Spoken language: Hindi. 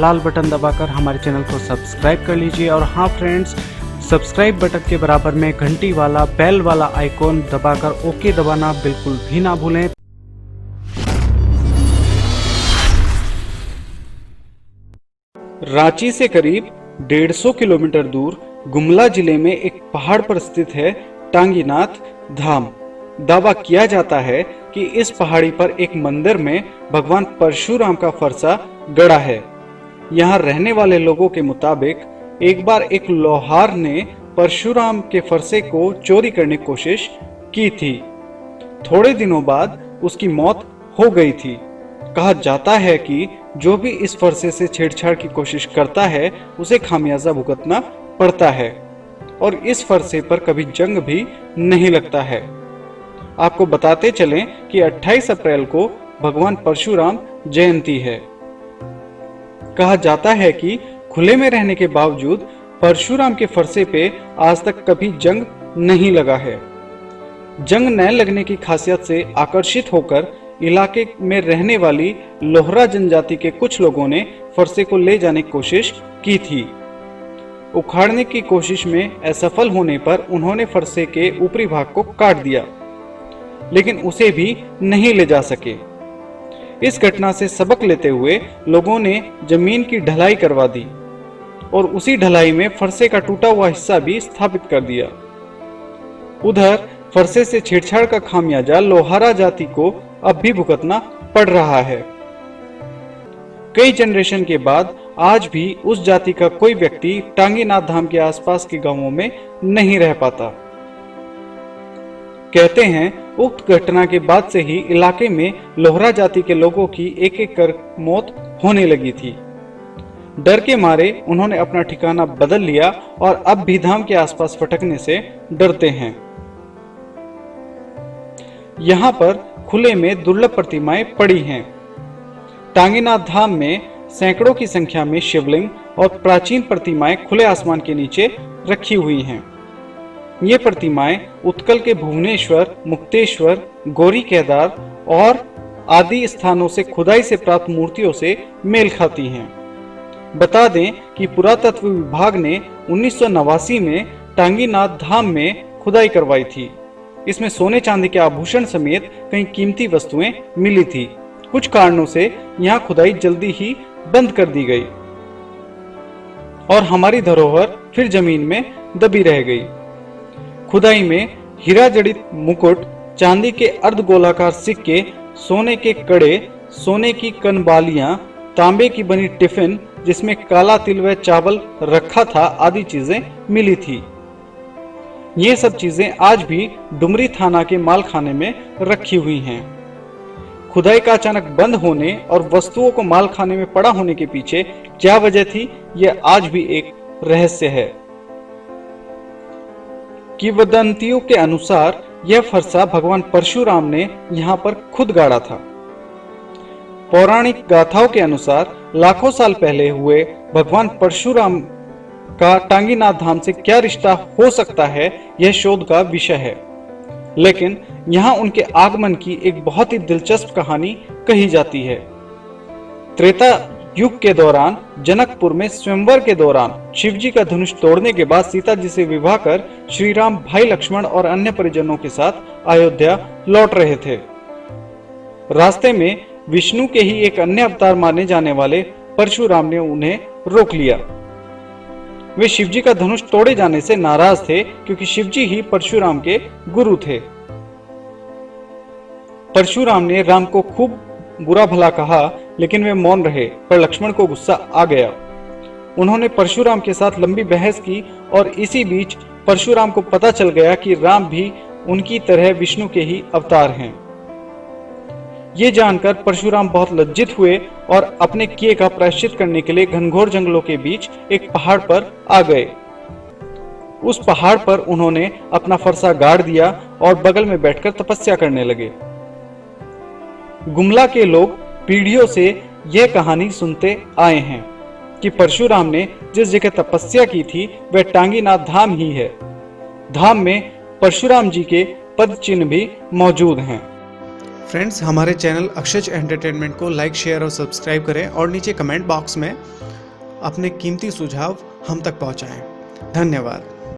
लाल बटन दबाकर हमारे चैनल को सब्सक्राइब कर लीजिए। और हाँ फ्रेंड्स, सब्सक्राइब बटन के बराबर में घंटी वाला बेल वाला आइकॉन दबाकर ओके दबाना बिल्कुल भी ना भूलें। रांची से करीब 150 किलोमीटर दूर गुमला जिले में एक पहाड़ पर स्थित है टांगीनाथ धाम। दावा किया जाता है कि इस पहाड़ी पर एक मंदिर में भगवान परशुराम का फरसा गड़ा है। यहाँ रहने वाले लोगों के मुताबिक एक बार एक लोहार ने परशुराम के फरसे को चोरी करने की कोशिश की थी। थोड़े दिनों बाद उसकी मौत हो गई थी। कहा जाता है कि जो भी इस फरसे से छेड़छाड़ की कोशिश करता है उसे खामियाजा भुगतना पड़ता है और इस फरसे पर कभी जंग भी नहीं लगता है। आपको बताते चलें कि 28 अप्रैल को भगवान परशुराम जयंती है। कहा जाता है कि खुले में रहने के बावजूद परशुराम के फरसे पे आज तक कभी जंग नहीं लगा है। जंग न लगने की खासियत से आकर्षित होकर इलाके में रहने वाली लोहरा जनजाति के कुछ लोगों ने फरसे को ले जाने की कोशिश की थी। उखाड़ने की कोशिश में असफल होने पर उन्होंने फरसे के ऊपरी भाग को काट दिया, लेकिन उसे भी नहीं ले जा सके। इस घटना से सबक लेते हुए लोगों ने जमीन की ढलाई करवा दी और उसी ढलाई में फरसे का टूटा हुआ हिस्सा भी स्थापित कर दिया। उधर फरसे से छेड़छाड़ का खामियाजा लोहारा जाति को अब भी भुगतना पड़ रहा है। कई जनरेशन के बाद आज भी उस जाति का कोई व्यक्ति टांगीनाथ धाम के आसपास के गांवों में नहीं रह पाता। कहते हैं उक्त घटना के बाद से ही इलाके में लोहरा जाति के लोगों की एक एक कर मौत होने लगी थी। डर के मारे उन्होंने अपना ठिकाना बदल लिया और अब भी धाम के आसपास भटकने से डरते हैं। यहाँ पर खुले में दुर्लभ प्रतिमाएं पड़ी हैं। टांगीनाथ धाम में सैकड़ों की संख्या में शिवलिंग और प्राचीन प्रतिमाएं खुले आसमान के नीचे रखी हुई हैं। ये प्रतिमाएं उत्कल के भुवनेश्वर, मुक्तेश्वर, गौरी केदार और आदि स्थानों से खुदाई से प्राप्त मूर्तियों से मेल खाती हैं। बता दें कि पुरातत्व विभाग ने 1989 में टांगीनाथ धाम में खुदाई करवाई थी। इसमें सोने चांदी के आभूषण समेत कई कीमती वस्तुएं मिली थी। कुछ कारणों से यहाँ खुदाई जल्दी ही बंद कर दी गई और हमारी धरोहर फिर जमीन में दबी रह गई। खुदाई में हीरा जड़ित मुकुट, चांदी के अर्धगोलाकार सिक्के, सोने के कड़े, सोने की कनबालियां, तांबे की बनी टिफिन जिसमें काला तिल व चावल रखा था आदि चीजें मिली थी। ये सब चीजें आज भी डुमरी थाना के मालखाने में रखी हुई हैं। खुदाई का अचानक बंद होने और वस्तुओं को मालखाने में पड़ा होने के पीछे क्या वजह थी, यह आज भी एक रहस्य है। किंवदंतियों के अनुसार यह फरसा भगवान परशुराम ने यहाँ पर खुद गाड़ा था। पौराणिक गाथाओं के अनुसार लाखों साल पहले हुए भगवान परशुराम का टांगीनाथ धाम से क्या रिश्ता हो सकता है, यह शोध का विषय है। लेकिन यहाँ उनके आगमन की एक बहुत ही दिलचस्प कहानी कही जाती है। त्रेता युग के दौरान जनकपुर में स्वयंवर के दौरान शिवजी का धनुष तोड़ने के बाद सीता जी से विवाह कर श्री राम भाई लक्ष्मण और अन्य परिजनों के साथ अयोध्या लौट रहे थे। रास्ते में विष्णु के ही एक अन्य अवतार माने जाने वाले परशुराम ने उन्हें रोक लिया। वे शिवजी का धनुष तोड़े जाने से नाराज थे क्योंकि शिवजी ही परशुराम के गुरु थे। परशुराम ने राम को खूब बुरा भला कहा, लेकिन वे मौन रहे, पर लक्ष्मण को गुस्सा आ गया। उन्होंने परशुराम के साथ लंबी बहस की और इसी बीच परशुराम को पता चल गया कि राम भी उनकी तरह विष्णु के ही अवतार हैं। ये जानकर परशुराम बहुत लज्जित हुए और अपने किए का प्रायश्चित करने के लिए घनघोर जंगलों के बीच एक पहाड़ पर आ गए। उस पहाड़ पर उन्होंने अपना फरसा गाड़ दिया और बगल में बैठकर तपस्या करने लगे। गुमला के लोग पीढ़ियों से यह कहानी सुनते आए हैं कि परशुराम ने जिस जगह तपस्या की थी वह टांगीनाथ धाम ही है। धाम में परशुराम जी के पद चिन्ह भी मौजूद हैं। फ्रेंड्स, हमारे चैनल अक्षज एंटरटेनमेंट को लाइक, शेयर और सब्सक्राइब करें और नीचे कमेंट बॉक्स में अपने कीमती सुझाव हम तक पहुंचाएं। धन्यवाद।